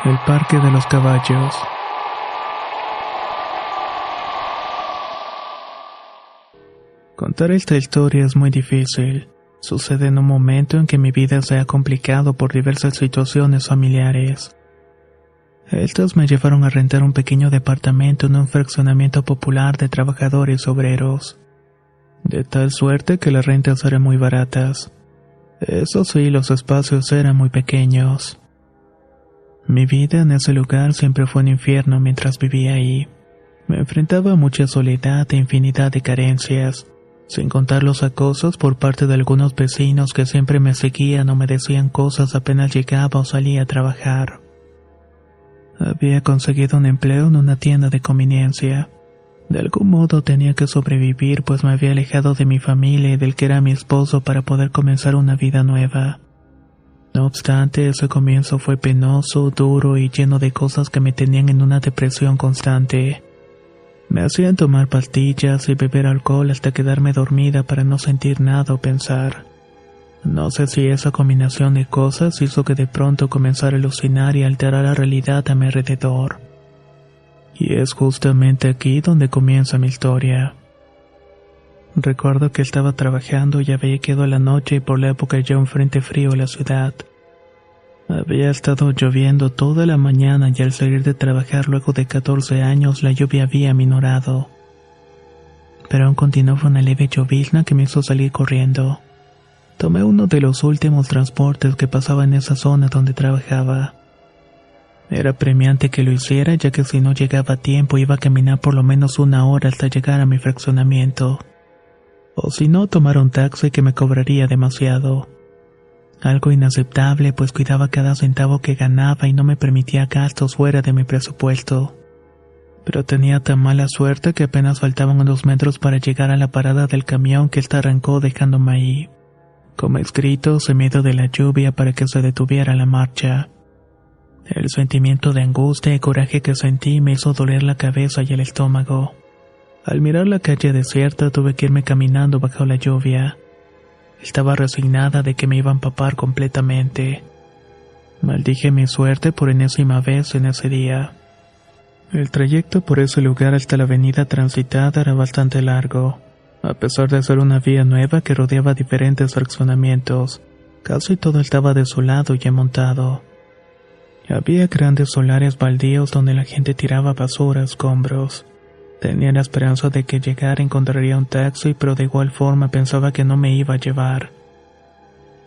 El Parque de los Caballos. Contar esta historia es muy difícil. Sucede en un momento en que mi vida se ha complicado por diversas situaciones familiares. Estas me llevaron a rentar un pequeño departamento en un fraccionamiento popular de trabajadores obreros. De tal suerte que las rentas eran muy baratas. Eso sí, los espacios eran muy pequeños. Mi vida en ese lugar siempre fue un infierno mientras vivía ahí. Me enfrentaba a mucha soledad e infinidad de carencias, sin contar los acosos por parte de algunos vecinos que siempre me seguían o me decían cosas apenas llegaba o salía a trabajar. Había conseguido un empleo en una tienda de conveniencia. De algún modo tenía que sobrevivir, pues me había alejado de mi familia y del que era mi esposo para poder comenzar una vida nueva. No obstante, ese comienzo fue penoso, duro y lleno de cosas que me tenían en una depresión constante. Me hacían tomar pastillas y beber alcohol hasta quedarme dormida para no sentir nada o pensar. No sé si esa combinación de cosas hizo que de pronto comenzara a alucinar y alterar la realidad a mi alrededor. Y es justamente aquí donde comienza mi historia. Recuerdo que estaba trabajando y había quedado la noche y por la época ya un frente frío en la ciudad. Había estado lloviendo toda la mañana y al salir de trabajar luego de 14 años la lluvia había aminorado. Pero aún continuaba una leve llovizna que me hizo salir corriendo. Tomé uno de los últimos transportes que pasaba en esa zona donde trabajaba. Era premiante que lo hiciera, ya que si no llegaba a tiempo iba a caminar por lo menos 1 hora hasta llegar a mi fraccionamiento. O si no, tomar un taxi que me cobraría demasiado. Algo inaceptable, pues cuidaba cada centavo que ganaba y no me permitía gastos fuera de mi presupuesto. Pero tenía tan mala suerte que apenas faltaban unos metros para llegar a la parada del camión que ésta arrancó dejándome ahí, como escritos en medio de la lluvia para que se detuviera la marcha. El sentimiento de angustia y coraje que sentí me hizo doler la cabeza y el estómago. Al mirar la calle desierta tuve que irme caminando bajo la lluvia. Estaba resignada de que me iba a empapar completamente. Maldije mi suerte por enésima vez en ese día. El trayecto por ese lugar hasta la avenida transitada era bastante largo. A pesar de ser una vía nueva que rodeaba diferentes fraccionamientos, casi todo estaba desolado y amontado. Había grandes solares baldíos donde la gente tiraba basura, escombros. Tenía la esperanza de que llegara encontraría un taxi, pero de igual forma pensaba que no me iba a llevar.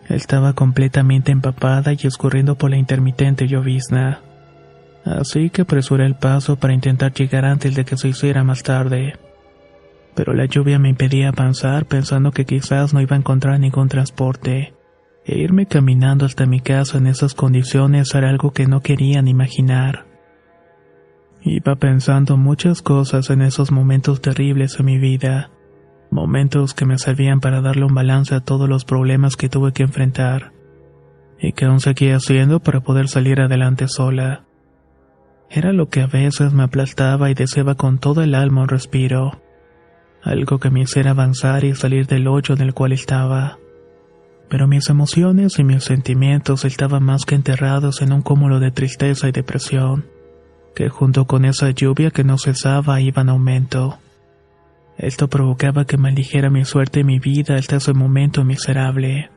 Estaba completamente empapada y escurriendo por la intermitente llovizna. Así que apresuré el paso para intentar llegar antes de que se hiciera más tarde. Pero la lluvia me impedía avanzar, pensando que quizás no iba a encontrar ningún transporte. E irme caminando hasta mi casa en esas condiciones era algo que no quería ni imaginar. Iba pensando muchas cosas en esos momentos terribles en mi vida, momentos que me servían para darle un balance a todos los problemas que tuve que enfrentar, y que aún seguía haciendo para poder salir adelante sola. Era lo que a veces me aplastaba y deseaba con toda el alma un respiro, algo que me hiciera avanzar y salir del hoyo en el cual estaba. Pero mis emociones y mis sentimientos estaban más que enterrados en un cúmulo de tristeza y depresión, que junto con esa lluvia que no cesaba iba en aumento. Esto provocaba que maldijera mi suerte y mi vida hasta ese momento miserable.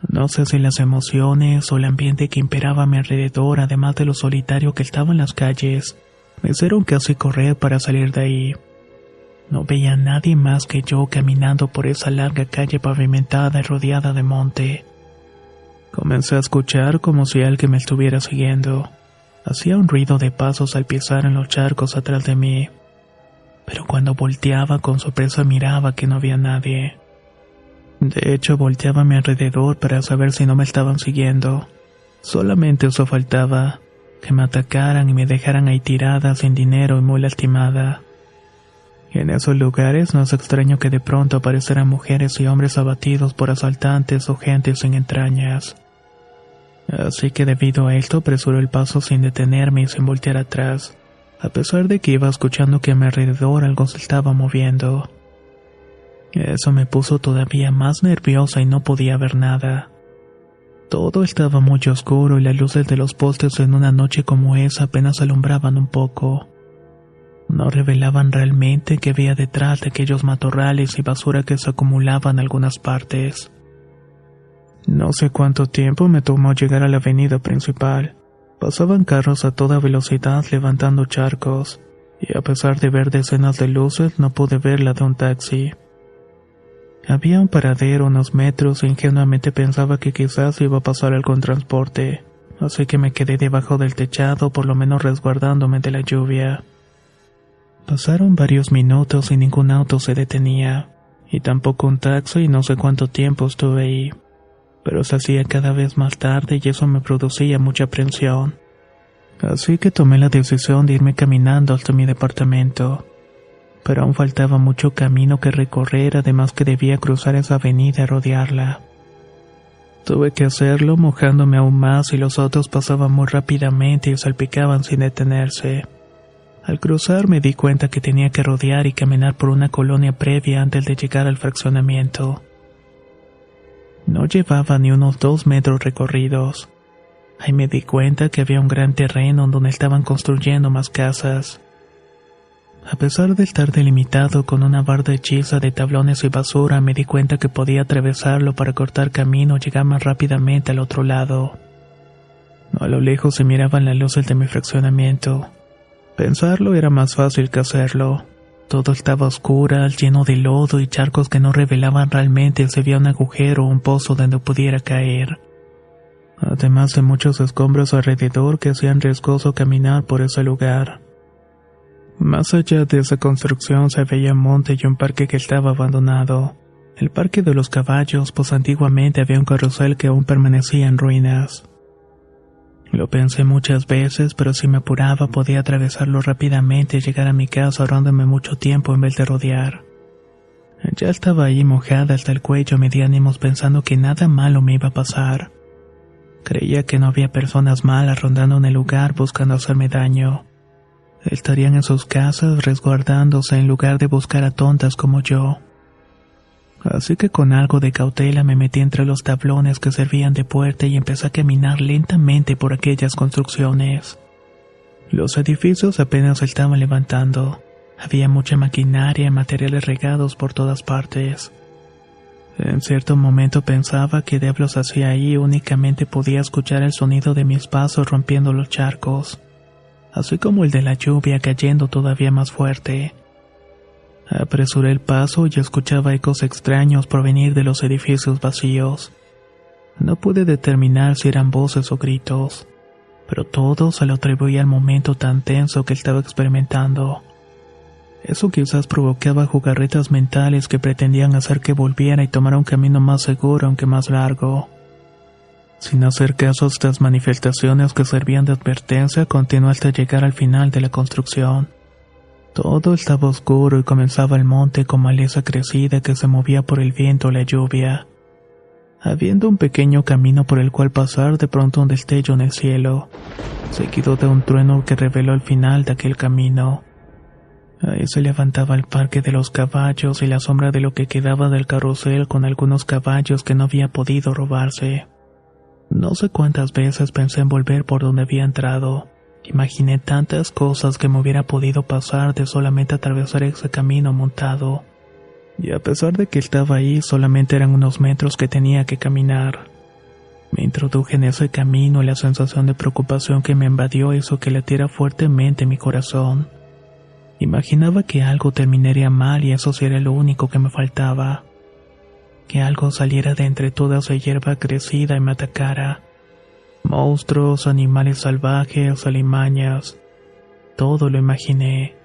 No sé si las emociones o el ambiente que imperaba a mi alrededor, además de lo solitario que estaba en las calles, me hicieron casi correr para salir de ahí. No veía a nadie más que yo caminando por esa larga calle pavimentada y rodeada de monte. Comencé a escuchar como si alguien me estuviera siguiendo. Hacía un ruido de pasos al pisar en los charcos atrás de mí, pero cuando volteaba con sorpresa miraba que no había nadie. De hecho, volteaba a mi alrededor para saber si no me estaban siguiendo. Solamente eso faltaba, que me atacaran y me dejaran ahí tirada sin dinero y muy lastimada. En esos lugares no es extraño que de pronto aparecieran mujeres y hombres abatidos por asaltantes o gente sin entrañas. Así que debido a esto apresuré el paso sin detenerme y sin voltear atrás, a pesar de que iba escuchando que a mi alrededor algo se estaba moviendo. Eso me puso todavía más nerviosa y no podía ver nada. Todo estaba muy oscuro y las luces de los postes en una noche como esa apenas alumbraban un poco. No revelaban realmente qué había detrás de aquellos matorrales y basura que se acumulaban en algunas partes. No sé cuánto tiempo me tomó llegar a la avenida principal. Pasaban carros a toda velocidad levantando charcos, y a pesar de ver decenas de luces no pude ver la de un taxi. Había un paradero a unos metros e ingenuamente pensaba que quizás iba a pasar algún transporte, así que me quedé debajo del techado, por lo menos resguardándome de la lluvia. Pasaron varios minutos y ningún auto se detenía, y tampoco un taxi, y no sé cuánto tiempo estuve ahí. Pero se hacía cada vez más tarde y eso me producía mucha aprensión. Así que tomé la decisión de irme caminando hasta mi departamento. Pero aún faltaba mucho camino que recorrer, además que debía cruzar esa avenida y rodearla. Tuve que hacerlo mojándome aún más y los autos pasaban muy rápidamente y salpicaban sin detenerse. Al cruzar me di cuenta que tenía que rodear y caminar por una colonia previa antes de llegar al fraccionamiento. No llevaba ni unos 2 metros recorridos. Ahí me di cuenta que había un gran terreno donde estaban construyendo más casas. A pesar de estar delimitado con una barda hechiza de tablones y basura, me di cuenta que podía atravesarlo para cortar camino y llegar más rápidamente al otro lado. A lo lejos se miraban las luces de mi fraccionamiento. Pensarlo era más fácil que hacerlo. Todo estaba oscuro, lleno de lodo y charcos que no revelaban realmente si había un agujero o un pozo donde pudiera caer. Además de muchos escombros alrededor que hacían riesgoso caminar por ese lugar. Más allá de esa construcción se veía un monte y un parque que estaba abandonado. El parque de los caballos, pues antiguamente había un carrusel que aún permanecía en ruinas. Lo pensé muchas veces, pero si me apuraba podía atravesarlo rápidamente y llegar a mi casa ahorrándome mucho tiempo en vez de rodear. Ya estaba ahí mojada hasta el cuello, me di ánimos pensando que nada malo me iba a pasar. Creía que no había personas malas rondando en el lugar buscando hacerme daño. Estarían en sus casas resguardándose en lugar de buscar a tontas como yo. Así que con algo de cautela me metí entre los tablones que servían de puerta y empecé a caminar lentamente por aquellas construcciones. Los edificios apenas se estaban levantando. Había mucha maquinaria y materiales regados por todas partes. En cierto momento pensaba que diablos hacía ahí, únicamente podía escuchar el sonido de mis pasos rompiendo los charcos, así como el de la lluvia cayendo todavía más fuerte. Apresuré el paso y escuchaba ecos extraños provenir de los edificios vacíos. No pude determinar si eran voces o gritos, pero todo se lo atribuía al momento tan tenso que estaba experimentando. Eso quizás provocaba jugarretas mentales que pretendían hacer que volviera y tomara un camino más seguro aunque más largo. Sin hacer caso a estas manifestaciones que servían de advertencia, continué hasta llegar al final de la construcción. Todo estaba oscuro y comenzaba el monte con maleza crecida que se movía por el viento o la lluvia. Habiendo un pequeño camino por el cual pasar, de pronto un destello en el cielo, seguido de un trueno que reveló el final de aquel camino. Ahí se levantaba el parque de los caballos y la sombra de lo que quedaba del carrusel con algunos caballos que no había podido robarse. No sé cuántas veces pensé en volver por donde había entrado. Imaginé tantas cosas que me hubiera podido pasar de solamente atravesar ese camino montado. Y a pesar de que estaba ahí, solamente eran unos metros que tenía que caminar. Me introduje en ese camino y la sensación de preocupación que me invadió hizo que latiera fuertemente mi corazón. Imaginaba que algo terminaría mal y eso sería lo único que me faltaba. Que algo saliera de entre toda esa hierba crecida y me atacara. Monstruos, animales salvajes, alimañas. Todo lo imaginé.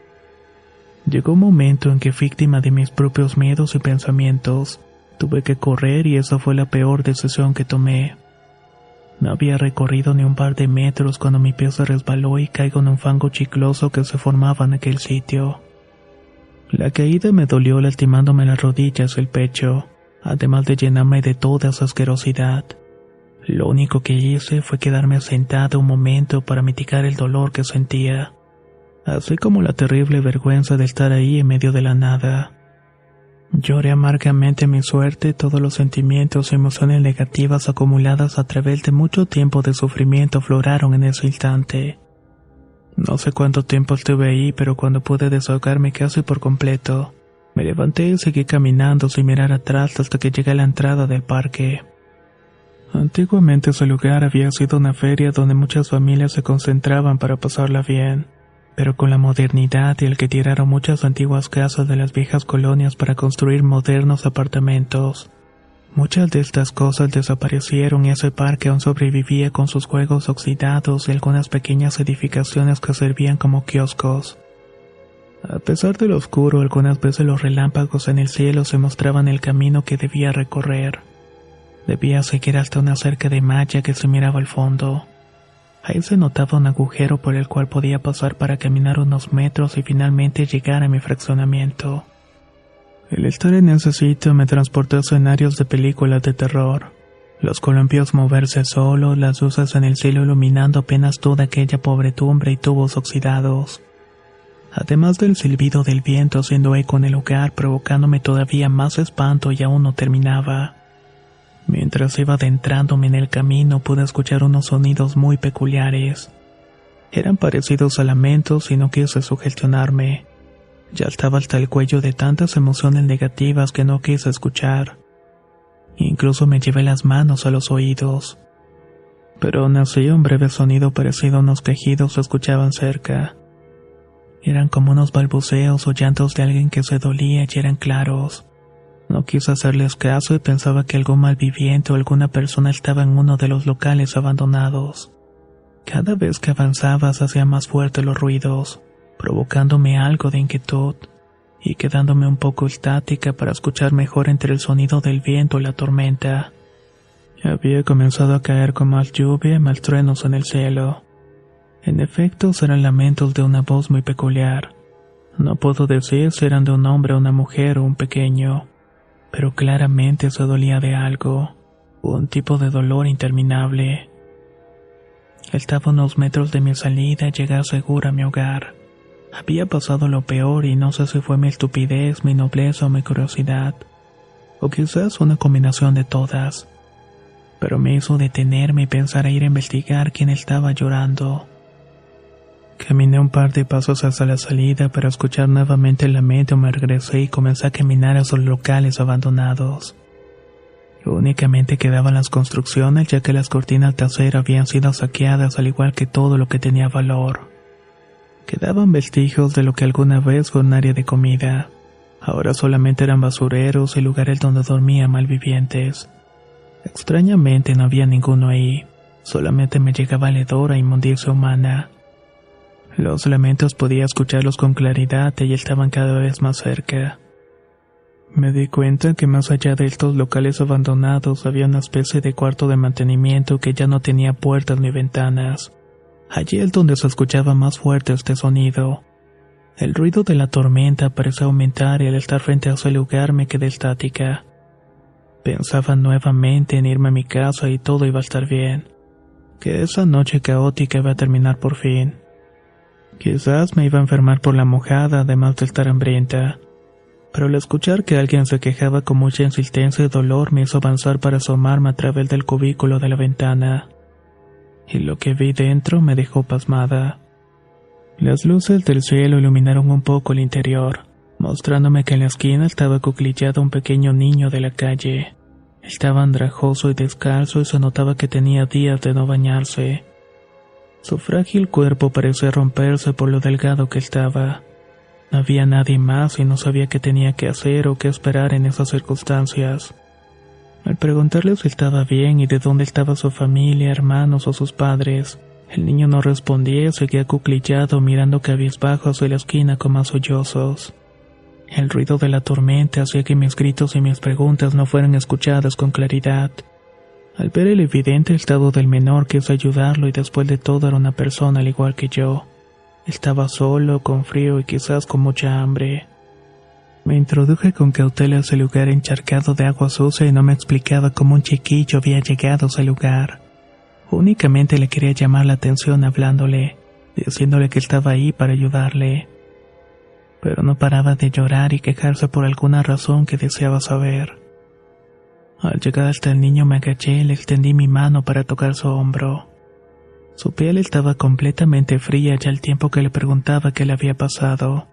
Llegó un momento en que, víctima de mis propios miedos y pensamientos, tuve que correr y esa fue la peor decisión que tomé. No había recorrido ni un par de metros cuando mi pie se resbaló y caigo en un fango chicloso que se formaba en aquel sitio. La caída me dolió lastimándome las rodillas y el pecho, además de llenarme de toda esa asquerosidad. Lo único que hice fue quedarme sentado un momento para mitigar el dolor que sentía, así como la terrible vergüenza de estar ahí en medio de la nada. Lloré amargamente mi suerte, todos los sentimientos y emociones negativas acumuladas a través de mucho tiempo de sufrimiento afloraron en ese instante. No sé cuánto tiempo estuve ahí, pero cuando pude desahogarme casi por completo, me levanté y seguí caminando sin mirar atrás hasta que llegué a la entrada del parque. Antiguamente ese lugar había sido una feria donde muchas familias se concentraban para pasarla bien, pero con la modernidad y el que tiraron muchas antiguas casas de las viejas colonias para construir modernos apartamentos, muchas de estas cosas desaparecieron y ese parque aún sobrevivía con sus juegos oxidados y algunas pequeñas edificaciones que servían como kioscos. A pesar de lo oscuro, algunas veces los relámpagos en el cielo se mostraban el camino que debía recorrer. Debía seguir hasta una cerca de malla que se miraba al fondo. Ahí se notaba un agujero por el cual podía pasar para caminar unos metros y finalmente llegar a mi fraccionamiento. El estar en ese sitio me transportó a escenarios de películas de terror. Los columpios moverse solos, las luces en el cielo iluminando apenas toda aquella pobredumbre y tubos oxidados. Además del silbido del viento haciendo eco en el lugar, provocándome todavía más espanto y aún no terminaba. Mientras iba adentrándome en el camino pude escuchar unos sonidos muy peculiares. Eran parecidos a lamentos y no quise sugestionarme. Ya estaba hasta el cuello de tantas emociones negativas que no quise escuchar. Incluso me llevé las manos a los oídos. Pero aún así un breve sonido parecido a unos quejidos se escuchaban cerca. Eran como unos balbuceos o llantos de alguien que se dolía y eran claros. No quise hacerles caso y pensaba que algún malviviente o alguna persona estaba en uno de los locales abandonados. Cada vez que avanzaba se hacían más fuertes los ruidos, provocándome algo de inquietud y quedándome un poco estática para escuchar mejor entre el sonido del viento y la tormenta. Había comenzado a caer con más lluvia y más truenos en el cielo. En efecto, eran lamentos de una voz muy peculiar. No puedo decir si eran de un hombre, una mujer o un pequeño, pero claramente se dolía de algo, un tipo de dolor interminable. Estaba a unos metros de mi salida y llegué segura a mi hogar. Había pasado lo peor y no sé si fue mi estupidez, mi nobleza o mi curiosidad, o quizás una combinación de todas, pero me hizo detenerme y pensar a ir a investigar quién estaba llorando. Caminé un par de pasos hasta la salida para escuchar nuevamente el lamento. Me regresé y comencé a caminar hacia los locales abandonados. Únicamente quedaban las construcciones, ya que las cortinas traseras habían sido saqueadas al igual que todo lo que tenía valor. Quedaban vestigios de lo que alguna vez fue un área de comida. Ahora solamente eran basureros y lugares donde dormían malvivientes. Extrañamente no había ninguno ahí, solamente me llegaba el hedor a inmundicia humana. Los lamentos podía escucharlos con claridad y estaban cada vez más cerca. Me di cuenta que más allá de estos locales abandonados había una especie de cuarto de mantenimiento que ya no tenía puertas ni ventanas. Allí es donde se escuchaba más fuerte este sonido. El ruido de la tormenta parecía aumentar y al estar frente a ese lugar me quedé estática. Pensaba nuevamente en irme a mi casa y todo iba a estar bien. Que esa noche caótica iba a terminar por fin. Quizás me iba a enfermar por la mojada, además de estar hambrienta. Pero al escuchar que alguien se quejaba con mucha insistencia y dolor me hizo avanzar para asomarme a través del cubículo de la ventana. Y lo que vi dentro me dejó pasmada. Las luces del cielo iluminaron un poco el interior, mostrándome que en la esquina estaba acuclillado un pequeño niño de la calle. Estaba andrajoso y descalzo y se notaba que tenía días de no bañarse. Su frágil cuerpo parecía romperse por lo delgado que estaba. No había nadie más y no sabía qué tenía que hacer o qué esperar en esas circunstancias. Al preguntarle si estaba bien y de dónde estaba su familia, hermanos o sus padres, el niño no respondía y seguía acuclillado mirando cabizbajo hacia la esquina con más sollozos. El ruido de la tormenta hacía que mis gritos y mis preguntas no fueran escuchadas con claridad. Al ver el evidente estado del menor quise ayudarlo y después de todo era una persona al igual que yo. Estaba solo, con frío y quizás con mucha hambre. Me introduje con cautela a ese lugar encharcado de agua sucia y no me explicaba cómo un chiquillo había llegado a ese lugar. Únicamente le quería llamar la atención hablándole, diciéndole que estaba ahí para ayudarle. pero no paraba de llorar y quejarse por alguna razón que deseaba saber. Al llegar hasta el niño me agaché y le extendí mi mano para tocar su hombro. Su piel estaba completamente fría ya al tiempo que le preguntaba qué le había pasado.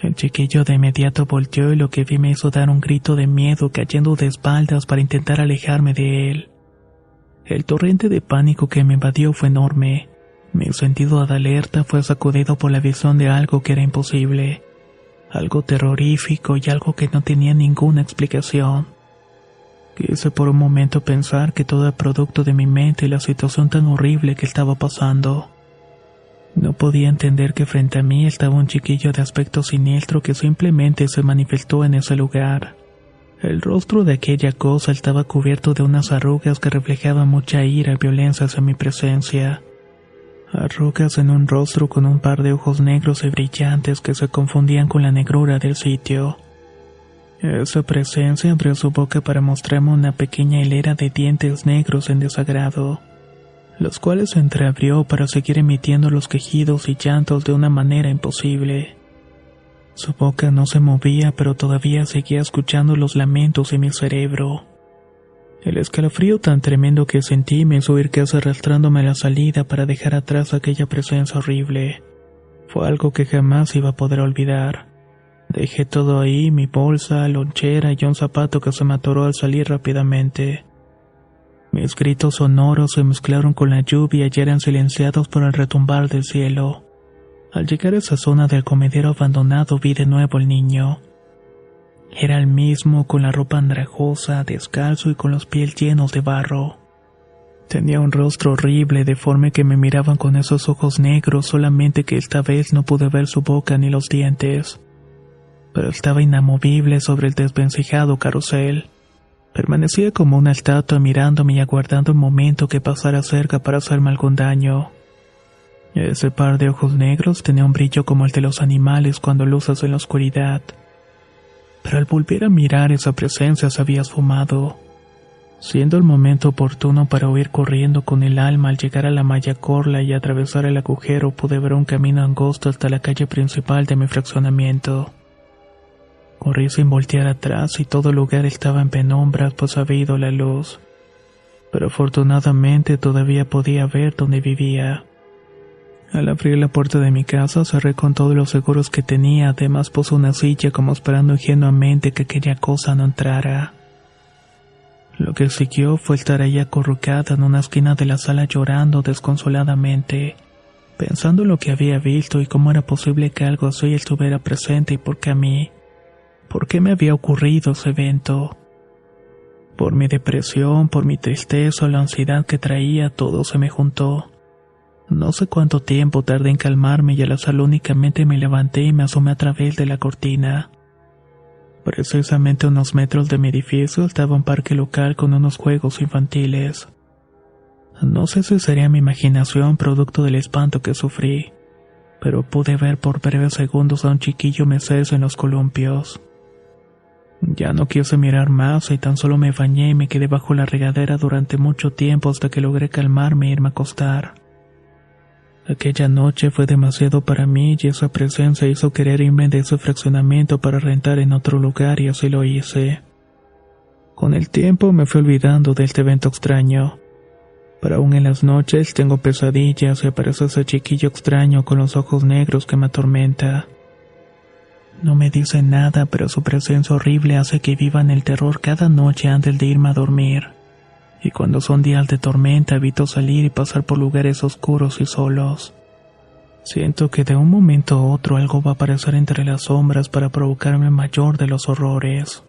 El chiquillo de inmediato volteó y lo que vi me hizo dar un grito de miedo cayendo de espaldas para intentar alejarme de él. El torrente de pánico que me invadió fue enorme. Mi sentido de alerta fue sacudido por la visión de algo que era imposible, algo terrorífico y algo que no tenía ninguna explicación. Quise por un momento pensar que todo era producto de mi mente y la situación tan horrible que estaba pasando. No podía entender que frente a mí estaba un chiquillo de aspecto siniestro que simplemente se manifestó en ese lugar. El rostro de aquella cosa estaba cubierto de unas arrugas que reflejaban mucha ira y violencia hacia mi presencia. Arrugas en un rostro con un par de ojos negros y brillantes que se confundían con la negrura del sitio. Esa presencia abrió su boca para mostrarme una pequeña hilera de dientes negros en desagrado, los cuales se entreabrió para seguir emitiendo los quejidos y llantos de una manera imposible. Su boca no se movía, pero todavía seguía escuchando los lamentos en mi cerebro. El escalofrío tan tremendo que sentí me hizo ir casi arrastrándome a la salida para dejar atrás aquella presencia horrible. Fue algo que jamás iba a poder olvidar. Dejé todo ahí, mi bolsa, lonchera y un zapato que se me atoró al salir rápidamente. Mis gritos sonoros se mezclaron con la lluvia y eran silenciados por el retumbar del cielo. Al llegar a esa zona del comedero abandonado vi de nuevo al niño. Era el mismo, con la ropa andrajosa, descalzo y con los pies llenos de barro. Tenía un rostro horrible, deforme, que me miraban con esos ojos negros, solamente que esta vez no pude ver su boca ni los dientes. Pero estaba inamovible sobre el desvencijado carrusel. Permanecía como una estatua mirándome y aguardando el momento que pasara cerca para hacerme algún daño. Ese par de ojos negros tenía un brillo como el de los animales cuando luces en la oscuridad. Pero al volver a mirar, esa presencia se había esfumado. Siendo el momento oportuno para huir corriendo con el alma, al llegar a la malla corla y atravesar el agujero, pude ver un camino angosto hasta la calle principal de mi fraccionamiento. Corrí sin voltear atrás y todo el lugar estaba en penumbras, pues había ido la luz. Pero afortunadamente todavía podía ver dónde vivía. Al abrir la puerta de mi casa, cerré con todos los seguros que tenía, además puse una silla como esperando ingenuamente que aquella cosa no entrara. Lo que siguió fue estar ahí acurrucada en una esquina de la sala llorando desconsoladamente, pensando en lo que había visto y cómo era posible que algo así estuviera presente y por qué a mí. ¿Por qué me había ocurrido ese evento? Por mi depresión, por mi tristeza o la ansiedad que traía, todo se me juntó. No sé cuánto tiempo tardé en calmarme y al hacerlo únicamente me levanté y me asomé a través de la cortina. Precisamente a unos metros de mi edificio estaba un parque local con unos juegos infantiles. No sé si sería mi imaginación producto del espanto que sufrí, pero pude ver por breves segundos a un chiquillo mecerse en los columpios. Ya no quise mirar más y tan solo me bañé y me quedé bajo la regadera durante mucho tiempo hasta que logré calmarme e irme a acostar. Aquella noche fue demasiado para mí y esa presencia hizo querer irme de ese fraccionamiento para rentar en otro lugar y así lo hice. Con el tiempo me fui olvidando de este evento extraño, pero aún en las noches tengo pesadillas y aparece ese chiquillo extraño con los ojos negros que me atormenta. No me dice nada, pero su presencia horrible hace que viva en el terror cada noche antes de irme a dormir. Y cuando son días de tormenta evito salir y pasar por lugares oscuros y solos. Siento que de un momento a otro algo va a aparecer entre las sombras para provocarme el mayor de los horrores.